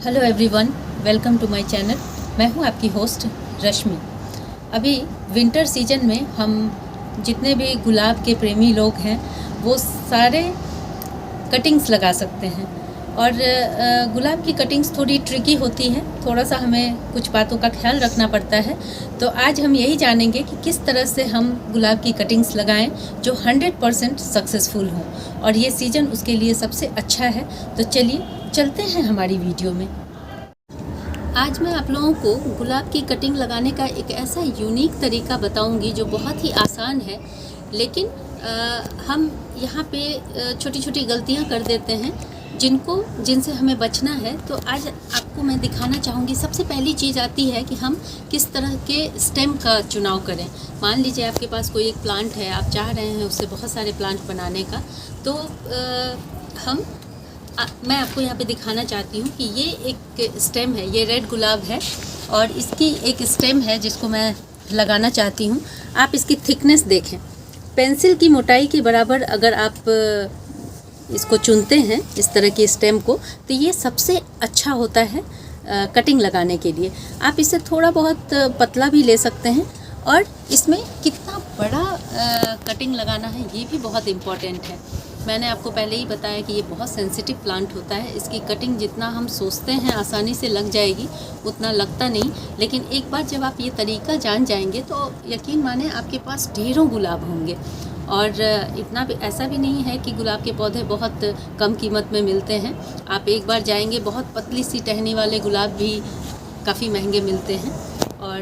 Hello everyone, welcome to my channel. मैं हूं आपकी होस्ट रश्मि। अभी विंटर सीजन में हम जितने भी गुलाब के प्रेमी लोग हैं वो सारे कटिंग्स लगा सकते हैं। और गुलाब की कटिंग्स थोड़ी ट्रिकी होती है, थोड़ा सा हमें कुछ बातों का ख्याल रखना पड़ता है। तो आज हम यही जानेंगे कि किस तरह से हम गुलाब की कटिंग्स लगाएं जो 100% सक्सेसफुल हों, और ये सीज़न उसके लिए सबसे अच्छा है। तो चलिए चलते हैं हमारी वीडियो में। आज मैं आप लोगों को गुलाब की कटिंग लगाने का एक ऐसा यूनिक तरीका बताऊंगी जो बहुत ही आसान है, लेकिन हम यहाँ पे छोटी छोटी गलतियाँ कर देते हैं जिनसे हमें बचना है। तो आज आपको मैं दिखाना चाहूँगी। सबसे पहली चीज़ आती है कि हम किस तरह के स्टेम का चुनाव करें। मान लीजिए आपके पास कोई एक प्लांट है, आप चाह रहे हैं उससे बहुत सारे प्लांट बनाने का, तो मैं आपको यहाँ पे दिखाना चाहती हूँ कि ये एक स्टेम है, ये रेड गुलाब है और इसकी एक स्टेम है जिसको मैं लगाना चाहती हूँ। आप इसकी थिकनेस देखें, पेंसिल की मोटाई के बराबर अगर आप इसको चुनते हैं इस तरह की स्टेम को, तो ये सबसे अच्छा होता है कटिंग लगाने के लिए। आप इसे थोड़ा बहुत पतला भी ले सकते हैं, और इसमें कितना बड़ा कटिंग लगाना है ये भी बहुत इम्पॉर्टेंट है। मैंने आपको पहले ही बताया कि ये बहुत सेंसिटिव प्लांट होता है। इसकी कटिंग जितना हम सोचते हैं आसानी से लग जाएगी, उतना लगता नहीं। लेकिन एक बार जब आप ये तरीका जान जाएंगे तो यकीन माने आपके पास ढेरों गुलाब होंगे। और इतना भी ऐसा भी नहीं है कि गुलाब के पौधे बहुत कम कीमत में मिलते हैं। आप एक बार जाएंगे, बहुत पतली सी टहनी वाले गुलाब भी काफ़ी महंगे मिलते हैं। और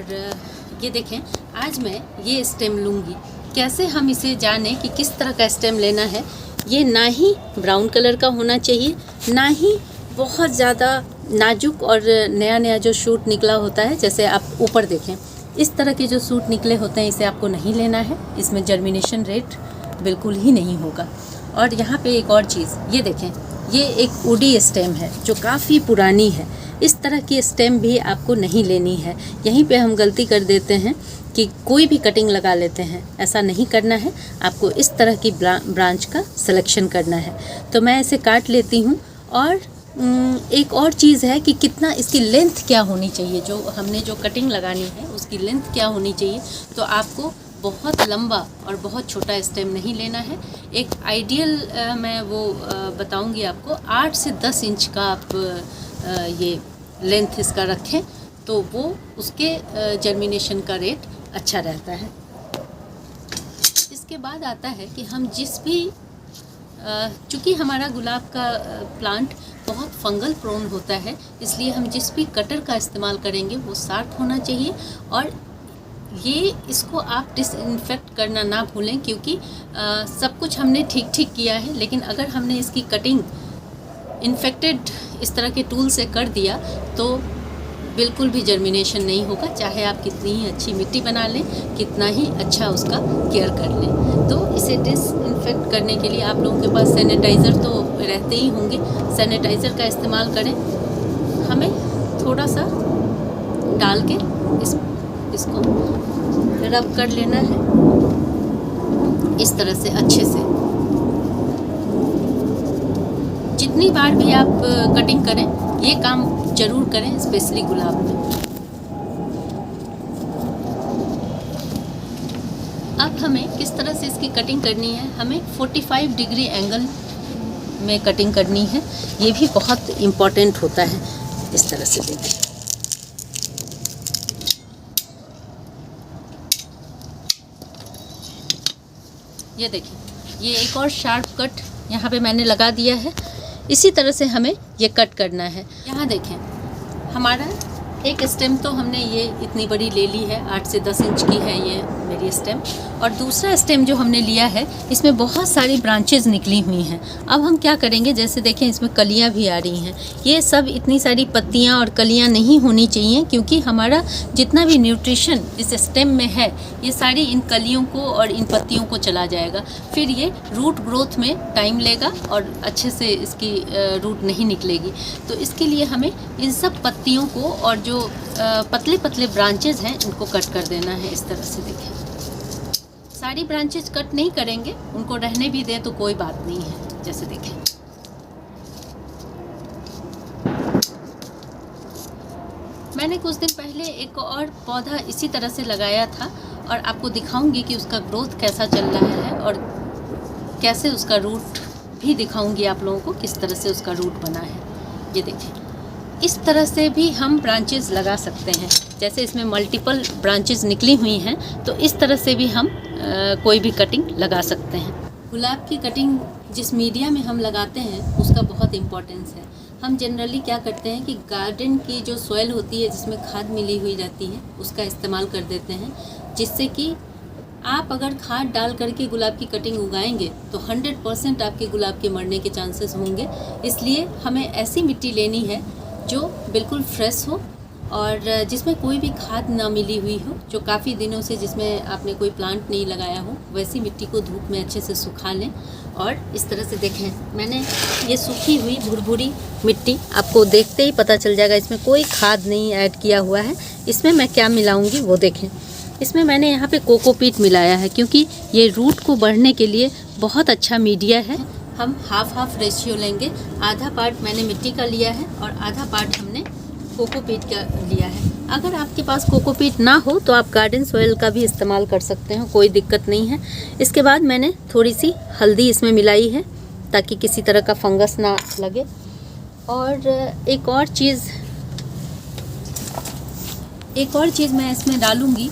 ये देखें, आज मैं ये स्टेम लूँगी। कैसे हम इसे जानें कि किस तरह का स्टेम लेना है। ये ना ही ब्राउन कलर का होना चाहिए, ना ही बहुत ज़्यादा नाजुक और नया नया जो शूट निकला होता है। जैसे आप ऊपर देखें, इस तरह के जो सूट निकले होते हैं इसे आपको नहीं लेना है। इसमें जर्मिनेशन रेट बिल्कुल ही नहीं होगा। और यहाँ पे एक और चीज़, ये देखें, ये एक वुडी स्टेम है जो काफ़ी पुरानी है। इस तरह की स्टेम भी आपको नहीं लेनी है। यहीं पे हम गलती कर देते हैं कि कोई भी कटिंग लगा लेते हैं। ऐसा नहीं करना है, आपको इस तरह की ब्रांच का सिलेक्शन करना है। तो मैं इसे काट लेती हूँ। और एक और चीज़ है कि कितना इसकी लेंथ क्या होनी चाहिए। जो हमने जो कटिंग लगानी है उसकी लेंथ क्या होनी चाहिए। तो आपको बहुत लंबा और बहुत छोटा स्टेम नहीं लेना है। एक आइडियल मैं वो बताऊंगी आपको। 8 से 10 इंच का आप ये लेंथ इसका रखें तो वो उसके जर्मिनेशन का रेट अच्छा रहता है। इसके बाद आता है कि हम जिस भी चूँकि हमारा गुलाब का प्लांट बहुत फंगल प्रोन होता है, इसलिए हम जिस भी कटर का इस्तेमाल करेंगे वो शार्प होना चाहिए। और ये इसको आप डिसइंफेक्ट करना ना भूलें, क्योंकि सब कुछ हमने ठीक ठीक किया है, लेकिन अगर हमने इसकी कटिंग इन्फेक्टेड इस तरह के टूल से कर दिया तो बिल्कुल भी जर्मिनेशन नहीं होगा। चाहे आप कितनी ही अच्छी मिट्टी बना लें, कितना ही अच्छा उसका केयर कर लें। तो इसे डिसइंफेक्ट करने के लिए आप लोगों के पास सैनिटाइज़र तो रहते ही होंगे, सैनिटाइज़र का इस्तेमाल करें। हमें थोड़ा सा डाल के इसको रब कर लेना है इस तरह से अच्छे से। जितनी बार भी आप कटिंग करें ये काम ज़रूर करें, स्पेशली गुलाब में। अब हमें किस तरह से इसकी कटिंग करनी है। हमें 45 डिग्री एंगल में कटिंग करनी है। ये भी बहुत इम्पॉर्टेंट होता है। इस तरह से देखिए, ये देखिए, ये एक और शार्प कट यहाँ पे मैंने लगा दिया है। इसी तरह से हमें ये कट करना है। यहाँ देखें, हमारा एक स्टेम तो हमने ये इतनी बड़ी ले ली है, 8 से 10 इंच की है ये मेरी स्टेम। और दूसरा स्टेम जो हमने लिया है इसमें बहुत सारी ब्रांचेज निकली हुई हैं। अब हम क्या करेंगे, जैसे देखें इसमें कलियां भी आ रही हैं। ये सब इतनी सारी पत्तियां और कलियां नहीं होनी चाहिए, क्योंकि हमारा जितना भी न्यूट्रिशन इस स्टेम में है ये सारी इन कलियों को और इन पत्तियों को चला जाएगा। फिर ये रूट ग्रोथ में टाइम लेगा और अच्छे से इसकी रूट नहीं निकलेगी। तो इसके लिए हमें इन सब पत्तियों को और जो पतले पतले ब्रांचेज हैं इनको कट कर देना है। इस तरह से देखें, सारी ब्रांचेज कट नहीं करेंगे, उनको रहने भी दें तो कोई बात नहीं है। जैसे देखें, मैंने कुछ दिन पहले एक और पौधा इसी तरह से लगाया था और आपको दिखाऊंगी कि उसका ग्रोथ कैसा चल रहा है और कैसे उसका रूट भी दिखाऊंगी आप लोगों को, किस तरह से उसका रूट बना है। ये देखें, इस तरह से भी हम ब्रांचेस लगा सकते हैं। जैसे इसमें मल्टीपल ब्रांचेस निकली हुई हैं, तो इस तरह से भी हम कोई भी कटिंग लगा सकते हैं। गुलाब की कटिंग जिस मीडिया में हम लगाते हैं उसका बहुत इम्पोर्टेंस है। हम जनरली क्या करते हैं कि गार्डन की जो सॉइल होती है जिसमें खाद मिली हुई रहती है उसका इस्तेमाल कर देते हैं, जिससे कि आप अगर खाद डाल करके गुलाब की कटिंग उगाएंगे तो 100% आपके गुलाब के मरने के चांसेस होंगे। इसलिए हमें ऐसी मिट्टी लेनी है जो बिल्कुल फ्रेश हो और जिसमें कोई भी खाद ना मिली हुई हो, जो काफ़ी दिनों से जिसमें आपने कोई प्लांट नहीं लगाया हो, वैसी मिट्टी को धूप में अच्छे से सुखा लें। और इस तरह से देखें, मैंने ये सूखी हुई भुरभुरी मिट्टी, आपको देखते ही पता चल जाएगा इसमें कोई खाद नहीं ऐड किया हुआ है। इसमें मैं क्या मिलाऊंगी वो देखें। इसमें मैंने यहाँ पे कोकोपीट मिलाया है क्योंकि ये रूट को बढ़ने के लिए बहुत अच्छा मीडिया है। हम हाफ रेशियो लेंगे, आधा पार्ट मैंने मिट्टी का लिया है और आधा पार्ट हमने कोकोपीट का लिया है। अगर आपके पास कोकोपीट ना हो तो आप गार्डन सॉइल का भी इस्तेमाल कर सकते हो, कोई दिक्कत नहीं है। इसके बाद मैंने थोड़ी सी हल्दी इसमें मिलाई है ताकि किसी तरह का फंगस ना लगे। और एक और चीज़ मैं इसमें डालूँगी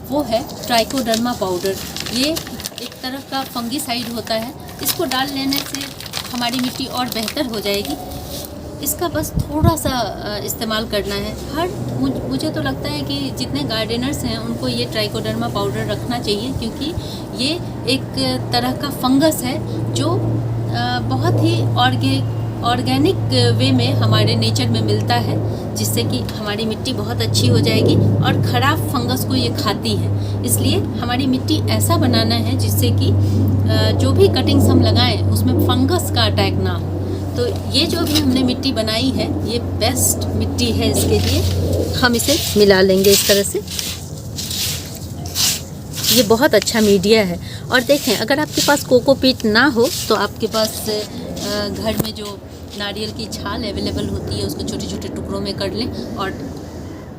वो है ट्राइकोडर्मा पाउडर। ये एक तरह का फंगीसाइड होता है, इसको डाल लेने से हमारी मिट्टी और बेहतर हो जाएगी। इसका बस थोड़ा सा इस्तेमाल करना है। मुझे तो लगता है कि जितने गार्डनर्स हैं उनको ये ट्राइकोडर्मा पाउडर रखना चाहिए, क्योंकि ये एक तरह का फंगस है जो बहुत ही ऑर्गेनिक वे में हमारे नेचर में मिलता है, जिससे कि हमारी मिट्टी बहुत अच्छी हो जाएगी और ख़राब फंगस को ये खाती है। इसलिए हमारी मिट्टी ऐसा बनाना है जिससे कि जो भी कटिंग्स हम लगाएं उसमें फंगस का अटैक ना हो। तो ये जो भी हमने मिट्टी बनाई है ये बेस्ट मिट्टी है इसके लिए। हम इसे मिला लेंगे इस तरह से। ये बहुत अच्छा मीडिया है। और देखें, अगर आपके पास कोकोपीट ना हो तो आपके पास घर में जो नारियल की छाल अवेलेबल होती है उसको छोटे छोटे टुकड़ों में कर लें और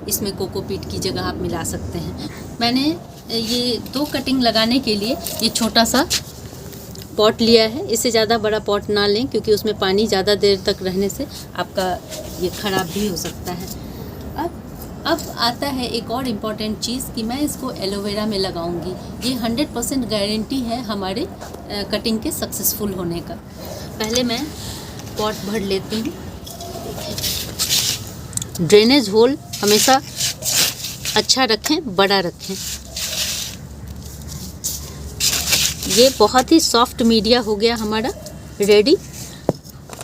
इसमें कोकोपीट की जगह आप मिला सकते हैं। मैंने ये 2 कटिंग लगाने के लिए ये छोटा सा पॉट लिया है। इससे ज़्यादा बड़ा पॉट ना लें क्योंकि उसमें पानी ज़्यादा देर तक रहने से आपका ये ख़राब भी हो सकता है। अब आता है एक और इम्पॉर्टेंट चीज़ कि मैं इसको एलोवेरा में लगाऊंगी। ये 100% गारंटी है हमारे कटिंग के सक्सेसफुल होने का। पहले मैं पॉट भर लेती हूँ। ड्रेनेज होल हमेशा अच्छा रखें, बड़ा रखें। ये बहुत ही सॉफ्ट मीडिया हो गया हमारा रेडी।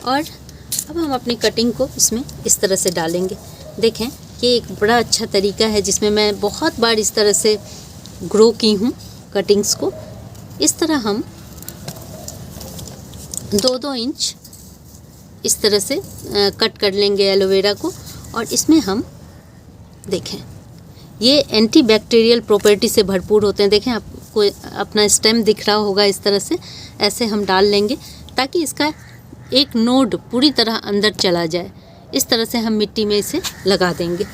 और अब हम अपनी कटिंग को इसमें इस तरह से डालेंगे। देखें, ये एक बड़ा अच्छा तरीका है जिसमें मैं बहुत बार इस तरह से ग्रो की हूँ कटिंग्स को। इस तरह हम 2-2 इंच इस तरह से कट कर लेंगे एलोवेरा को। और इसमें हम देखें, ये एंटीबैक्टीरियल प्रॉपर्टी से भरपूर होते हैं। देखें, आपको अपना स्टेम दिख रहा होगा इस तरह से। ऐसे हम डाल लेंगे ताकि इसका एक नोड पूरी तरह अंदर चला जाए। इस तरह से हम मिट्टी में इसे लगा देंगे।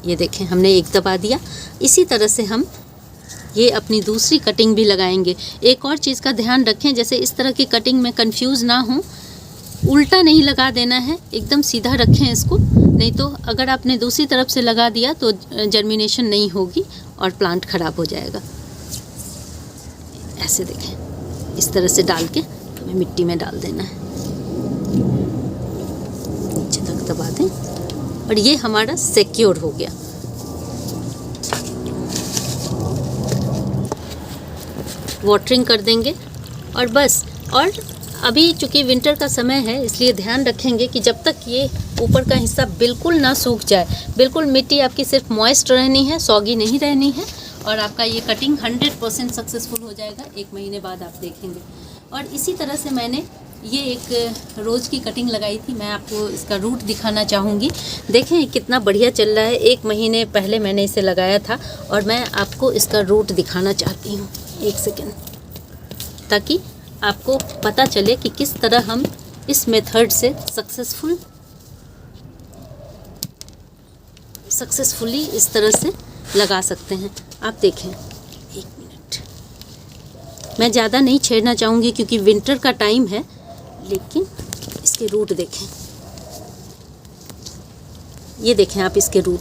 ये देखें, हमने एक दबा दिया। इसी तरह से हम ये अपनी दूसरी कटिंग भी लगाएंगे। एक और चीज़ का ध्यान रखें, जैसे इस तरह की कटिंग में कंफ्यूज ना हो, उल्टा नहीं लगा देना है, एकदम सीधा रखें इसको। नहीं तो अगर आपने दूसरी तरफ से लगा दिया तो जर्मिनेशन नहीं होगी और प्लांट ख़राब हो जाएगा। ऐसे देखें, इस तरह से डाल के हमें मिट्टी में डाल देना है। नीचे तक दबा दें और ये हमारा सिक्योर हो गया। वाटरिंग कर देंगे और बस। और अभी चूँकि विंटर का समय है इसलिए ध्यान रखेंगे कि जब तक ये ऊपर का हिस्सा बिल्कुल ना सूख जाए, बिल्कुल मिट्टी आपकी सिर्फ मॉइस्ट रहनी है, सॉगी नहीं रहनी है, और आपका ये कटिंग 100% सक्सेसफुल हो जाएगा। 1 महीने बाद आप देखेंगे। और इसी तरह से मैंने ये एक रोज़ की कटिंग लगाई थी। मैं आपको इसका रूट दिखाना चाहूँगी। देखें कितना बढ़िया चल रहा है। 1 महीने पहले मैंने इसे लगाया था और मैं आपको इसका रूट दिखाना चाहती हूँ। 1 सेकेंड, ताकि आपको पता चले कि किस तरह हम इस मेथड से सक्सेसफुल सक्सेसफुली इस तरह से लगा सकते हैं। आप देखें, एक मिनट, मैं ज़्यादा नहीं छेड़ना चाहूँगी क्योंकि विंटर का टाइम है, लेकिन इसके रूट देखें, ये देखें आप, इसके रूट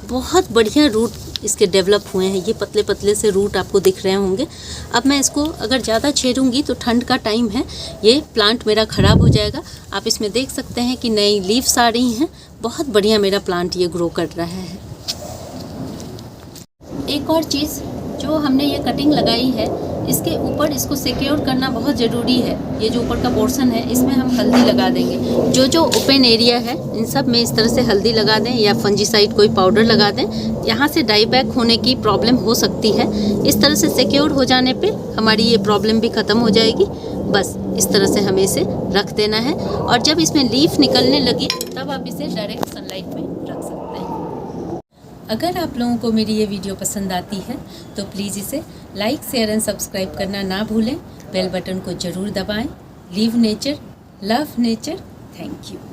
बहुत बढ़िया रूट इसके डेवलप हुए हैं। ये पतले पतले से रूट आपको दिख रहे होंगे। अब मैं इसको अगर ज़्यादा छेड़ूंगी तो ठंड का टाइम है, ये प्लांट मेरा ख़राब हो जाएगा। आप इसमें देख सकते हैं कि नई लीव्स आ रही हैं। बहुत बढ़िया मेरा प्लांट ये ग्रो कर रहा है। एक और चीज़, जो हमने ये कटिंग लगाई है, इसके ऊपर इसको सिक्योर करना बहुत ज़रूरी है। ये जो ऊपर का पोर्शन है, इसमें हम हल्दी लगा देंगे। जो ओपन एरिया है, इन सब में इस तरह से हल्दी लगा दें या फंजीसाइड कोई पाउडर लगा दें। यहाँ से डाई बैक होने की प्रॉब्लम हो सकती है। इस तरह से सिक्योर हो जाने पे हमारी ये प्रॉब्लम भी ख़त्म हो जाएगी। बस इस तरह से हमें इसे रख देना है, और जब इसमें लीफ निकलने लगे तब आप इसे डायरेक्ट सनलाइट में रख सकते हैं। अगर आप लोगों को मेरी ये वीडियो पसंद आती है तो प्लीज़ इसे लाइक, शेयर एंड सब्सक्राइब करना ना भूलें। बेल बटन को ज़रूर दबाएं। Live nature, love nature. Thank you.